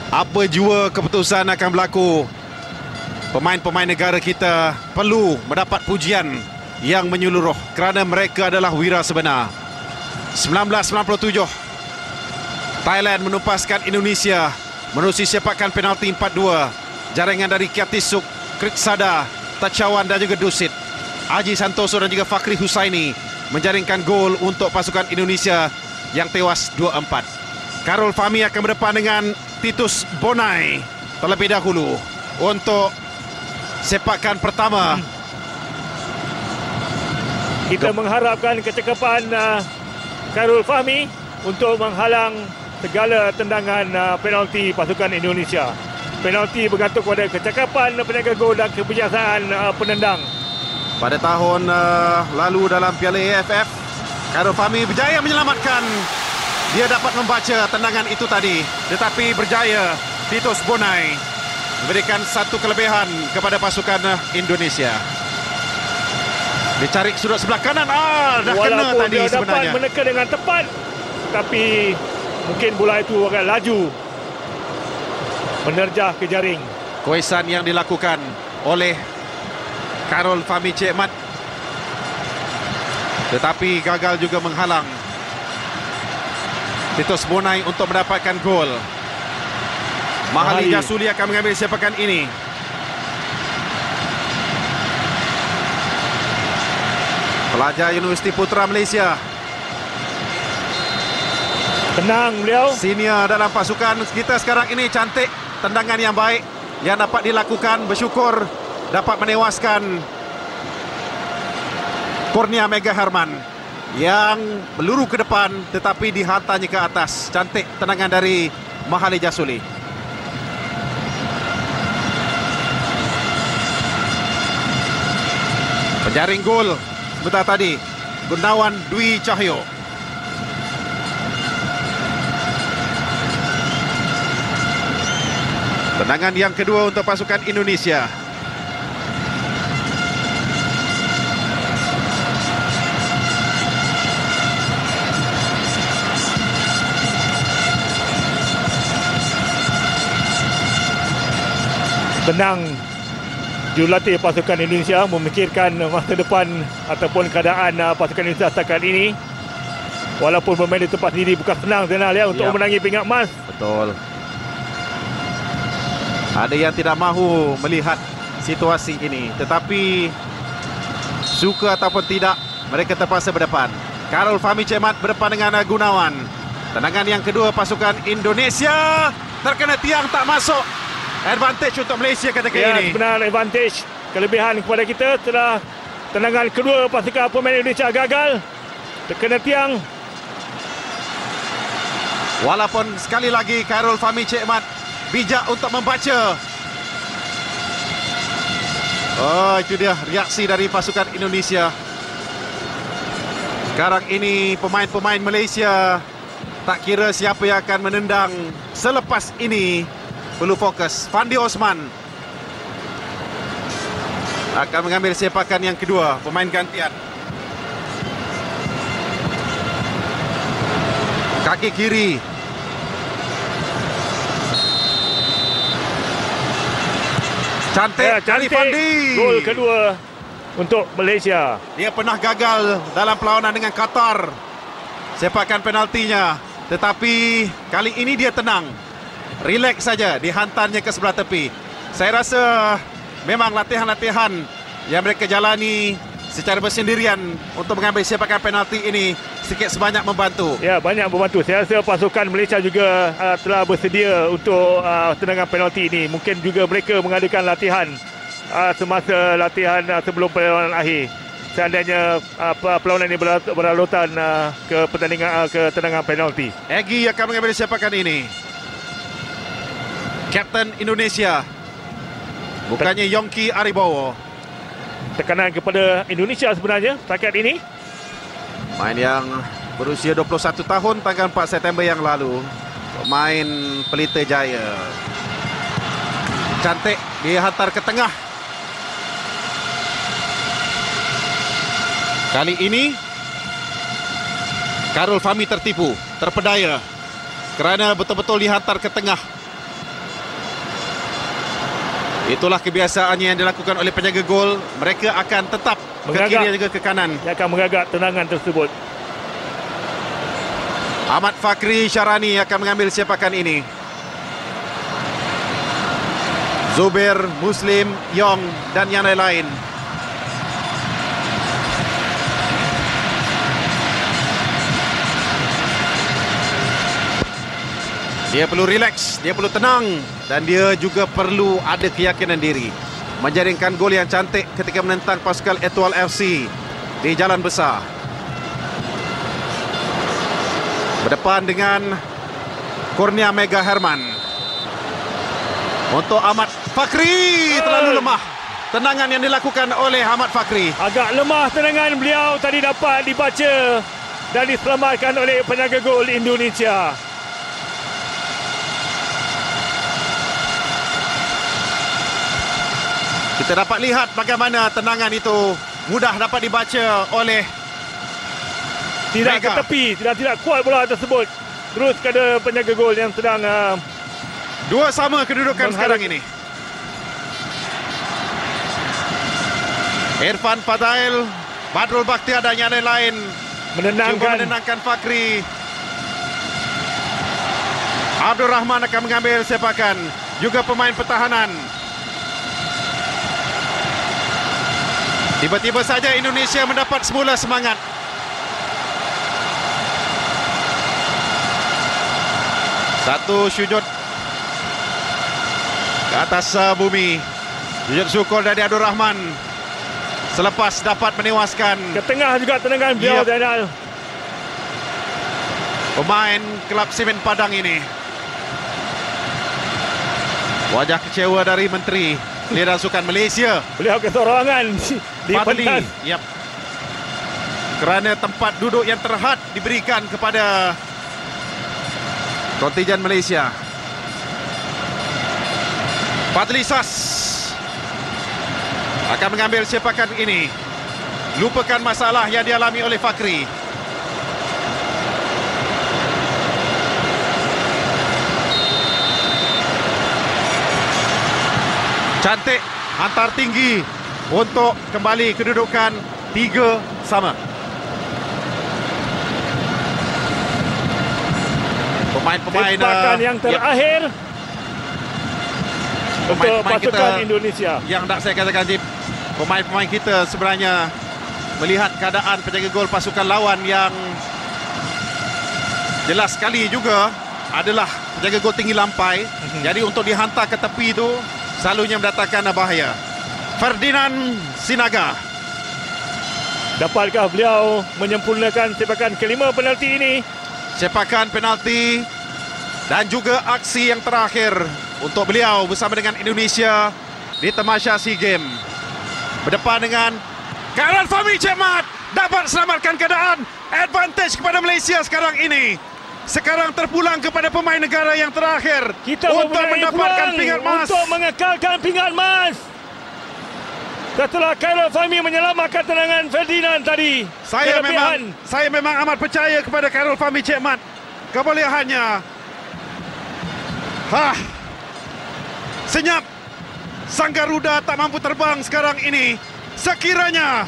Apa jua keputusan akan berlaku, pemain-pemain negara kita perlu mendapat pujian yang menyeluruh kerana mereka adalah wira sebenar. 1997, Thailand menumpaskan Indonesia menerusi sepakan penalti 4-2. Jaringan dari Kiatisuk, Kritsada, Tachawan dan juga Dusit. Haji Santoso dan juga Fakhri Husaini menjaringkan gol untuk pasukan Indonesia yang tewas 2-4. Khairul Fahmi akan berdepan dengan Titus Bonai terlebih dahulu untuk sepakan pertama. Kita mengharapkan kecekapan Khairul Fahmi untuk menghalang segala tendangan penalti pasukan Indonesia. Penalti bergantung pada kecakapan penjaga gol dan kebiasaan penendang. Pada tahun lalu dalam Piala AFF, Khairul Fahmi berjaya menyelamatkan. Dia dapat membaca tendangan itu tadi, tetapi berjaya Titus Bonai memberikan satu kelebihan kepada pasukan Indonesia. Dicari sudut sebelah kanan. Dah kena tadi dia sebenarnya. Dapat menekan dengan tepat, tapi mungkin bola itu agak laju menerjah ke jaring. Koesan yang dilakukan oleh Khairul Fahmi Cik Mat, tetapi gagal juga menghalang Titus Bonai untuk mendapatkan gol. Mahali Jasuli akan mengambil sepakan ini. Pelajar Universiti Putra Malaysia. Tenang beliau. Senior dalam pasukan kita sekarang ini. Cantik tendangan yang baik yang dapat dilakukan. Bersyukur dapat menewaskan Kurnia Mega Herman yang meluru ke depan tetapi dihantarnya ke atas. Cantik tendangan dari Mahali Jasuli. Penjaring gol sebentar tadi Gunawan Dwi Cahyo. Tendangan yang kedua untuk pasukan Indonesia. Tenang jurulatih pasukan Indonesia memikirkan masa depan ataupun keadaan pasukan Indonesia setakat ini. Walaupun bermain di tempat sendiri bukan senang Zainal untuk memenangi pingat emas. Betul. Ada yang tidak mahu melihat situasi ini, tetapi suka ataupun tidak mereka terpaksa berdepan. Khairul Fahmi Cik Mat berdepan dengan Gunawan. Tendangan yang kedua pasukan Indonesia terkena tiang, tak masuk. Advantage untuk Malaysia ketika ini. Sebenar advantage, kelebihan kepada kita setelah tendangan kedua pasukan pemain Indonesia gagal, terkena tiang. Walaupun sekali lagi Khairul Fahmi Cik Mat bijak untuk membaca. Oh, itu dia reaksi dari pasukan Indonesia. Sekarang ini pemain-pemain Malaysia tak kira siapa yang akan menendang selepas ini. Perlu fokus. Fandi Osman akan mengambil sepakan yang kedua, pemain gantian. Kaki kiri. Cantik dari Fandi. Gol kedua untuk Malaysia. Dia pernah gagal dalam perlawanan dengan Qatar. Sepakan penaltinya, tetapi kali ini dia tenang. Relax saja, dihantarnya ke sebelah tepi. Saya rasa memang latihan-latihan yang mereka jalani secara bersendirian untuk mengambil sepakan penalti ini sedikit sebanyak membantu. Ya, banyak membantu. Saya rasa pasukan Malaysia juga telah bersedia untuk tendangan penalti ini. Mungkin juga mereka mengadakan latihan semasa latihan sebelum perlawanan akhir. Seandainya perlawanan ini berlalutan ke pertandingan ke tendangan penalti. Egy akan mengambil sepakan ini. Kapten Indonesia, bukannya Yongki Aribowo. Tekanan kepada Indonesia sebenarnya setakat ini. Main yang berusia 21 tahun tanggal 4 September yang lalu. Pemain Pelita Jaya. Cantik, dia hantar ke tengah. Kali ini Khairul Fahmi tertipu, terpedaya kerana betul-betul dihantar ke tengah. Itulah kebiasaannya yang dilakukan oleh penjaga gol. Mereka akan tetap ke kiri dan juga ke kanan. Dia akan mengagak tendangan tersebut. Ahmad Fakri Syarani akan mengambil sepakan ini. Zubair, Muslim, Yong dan yang lain-lain. Dia perlu relax, dia perlu tenang dan dia juga perlu ada keyakinan diri. Menjaringkan gol yang cantik ketika menentang pasukan Etoile FC di Jalan Besar. Berdepan dengan Kurnia Mega Herman. Untuk Ahmad Fakri, terlalu lemah tendangan yang dilakukan oleh Ahmad Fakri. Agak lemah tendangan beliau tadi, dapat dibaca dan diselamatkan oleh penjaga gol Indonesia. Kita dapat lihat bagaimana tendangan itu mudah dapat dibaca oleh Tidak Mega. ke tepi, tidak kuat bola tersebut. Terus kepada penjaga gol yang sedang 2 sama kedudukan sekarang ini. Irfan Fadail, Badrul Bakhtiar dan yang lain cuba menenangkan Fakri. Abdul Rahman akan mengambil sepakan, juga pemain pertahanan. Tiba-tiba saja Indonesia mendapat semula semangat. Satu sujud ke atas bumi. Sujud syukur dari Abdul Rahman selepas dapat menewaskan. ke tengah juga tendangan beliau, Zainal. Pemain kelab Semen Padang ini. Wajah kecewa dari Menteri Aliran Sukan Malaysia. Beliau kesorangan di Fadli. pentas. Yap. Kerana tempat duduk yang terhad diberikan kepada kontijen Malaysia. Fadli Sas akan mengambil sepakan ini. Lupakan masalah yang dialami oleh Fakri. Cantik hantar tinggi untuk kembali kedudukan 3 sama. Pemain-pemain Sepakan yang terakhir untuk pemain-pemain pasukan kita Indonesia. yang tak saya katakan, Jip, pemain-pemain kita sebenarnya melihat keadaan penjaga gol pasukan lawan yang jelas sekali juga adalah penjaga gol tinggi lampai. Jadi untuk dihantar ke tepi itu selalunya mendatangkan bahaya. Ferdinand Sinaga. Dapatkah beliau menyempurnakan sepakan kelima penalti ini? Sepakan penalti dan juga aksi yang terakhir untuk beliau bersama dengan Indonesia di tamasya SEA Games. Berdepan dengan Khairul Fahmi Cik Mat, dapat selamatkan keadaan. Advantage kepada Malaysia sekarang ini. Sekarang terpulang kepada pemain negara yang terakhir Kita untuk mendapatkan pingat emas. untuk mengekalkan pingat emas. Setelah Khairul Fahmi menyelamatkan tendangan Ferdinand tadi. Saya memang amat percaya kepada Khairul Fahmi Cik Mat. Kebolehannya. Senyap. Sang Garuda tak mampu terbang sekarang ini. Sekiranya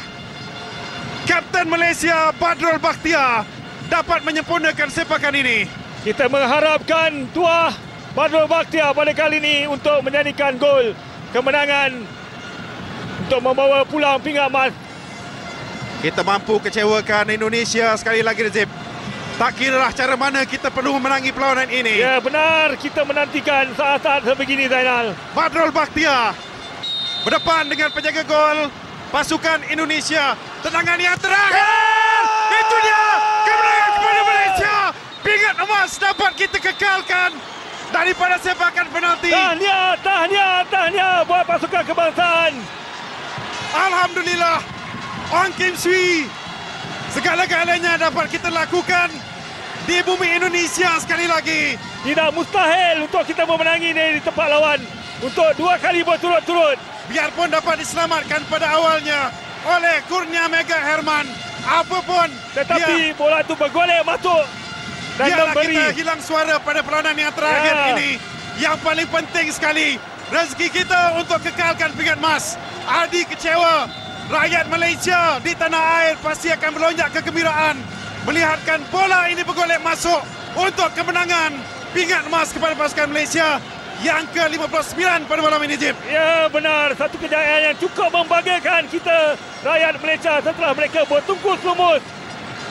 Kapten Malaysia Badrul Bakhtiar dapat menyempurnakan sepakan ini. Kita mengharapkan tuah Badrul Bakhtiar pada kali ini untuk menjadikan gol kemenangan untuk membawa pulang pingat emas. Kita mampu kecewakan Indonesia sekali lagi, Rezib. Tak kiralah cara mana kita perlu memenangi perlawanan ini. Ya benar, kita menantikan saat-saat sebegini, Zainal. Badrul Bakhtiar berdepan dengan penjaga gol pasukan Indonesia. Tendangan yang terakhir. Itu dia kemenangan kepada Malaysia. Pingat emas dapat kita kekalkan daripada sepakan penalti. Tahniah buat pasukan kebangsaan. Alhamdulillah, Ong Kim Swee, segala-galanya dapat kita lakukan di bumi Indonesia sekali lagi. Tidak mustahil untuk kita memenangi ini di tempat lawan untuk 2 kali berturut-turut. Biarpun dapat diselamatkan pada awalnya oleh Kurnia Mega Herman, apapun, tetapi bola itu bergolek masuk dan memberi. Kita hilang suara pada perlawanan yang terakhir ini. Yang paling penting sekali, rezeki kita untuk kekalkan pingat emas. Adi kecewa. Rakyat Malaysia di tanah air pasti akan melonjak kegembiraan melihatkan bola ini bergolek masuk untuk kemenangan pingat emas kepada pasukan Malaysia yang ke-59 pada malam ini, Jim. Ya benar, satu kejayaan yang cukup membanggakan kita rakyat Malaysia setelah mereka bertungkus lumus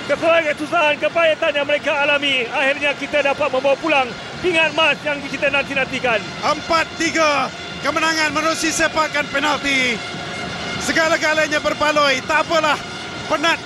kesusahan kepahitan yang mereka alami. Akhirnya kita dapat membawa pulang pingat emas yang kita nanti-nantikan. 4-3 kemenangan menerusi sepakan penalti. Segala-galanya berbaloi, tak apalah. Penat,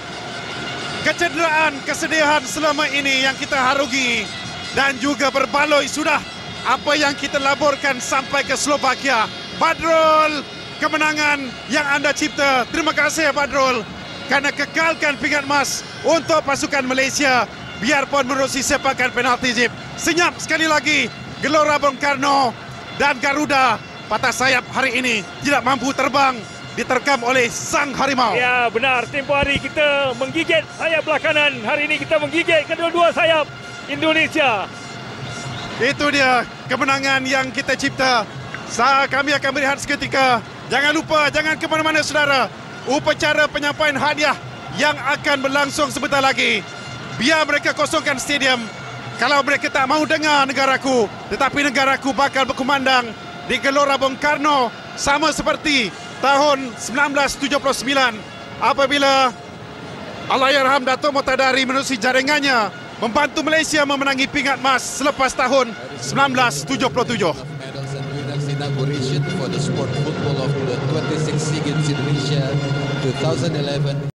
kecederaan, kesedihan selama ini yang kita harugi. dan juga berbaloi sudah apa yang kita laborkan sampai ke Slovakia. Badrul, kemenangan yang anda cipta. Terima kasih Badrul kerana kekalkan pingat emas untuk pasukan Malaysia biarpun menerusi sepakan penalti Zip. Senyap sekali lagi Gelora Bung Karno dan Garuda patah sayap hari ini tidak mampu terbang, diterkam oleh sang harimau. Ya benar, tempoh hari kita menggigit sayap belah kanan. Hari ini kita menggigit kedua-dua sayap Indonesia. Itu dia kemenangan yang kita cipta. Kami akan berehat seketika. Jangan lupa, jangan ke mana-mana saudara. Upacara penyampaian hadiah yang akan berlangsung sebentar lagi. Biar mereka kosongkan stadium. Kalau mereka tak mahu dengar negaraku, tetapi negaraku bakal berkumandang di Gelora Bung Karno sama seperti tahun 1979 apabila Allahyarham Dato' Motadari menerusi jaringannya membantu Malaysia memenangi pingat emas selepas tahun 1977. Inauguration for the sport football of the 26 SEA Games Indonesia 2011.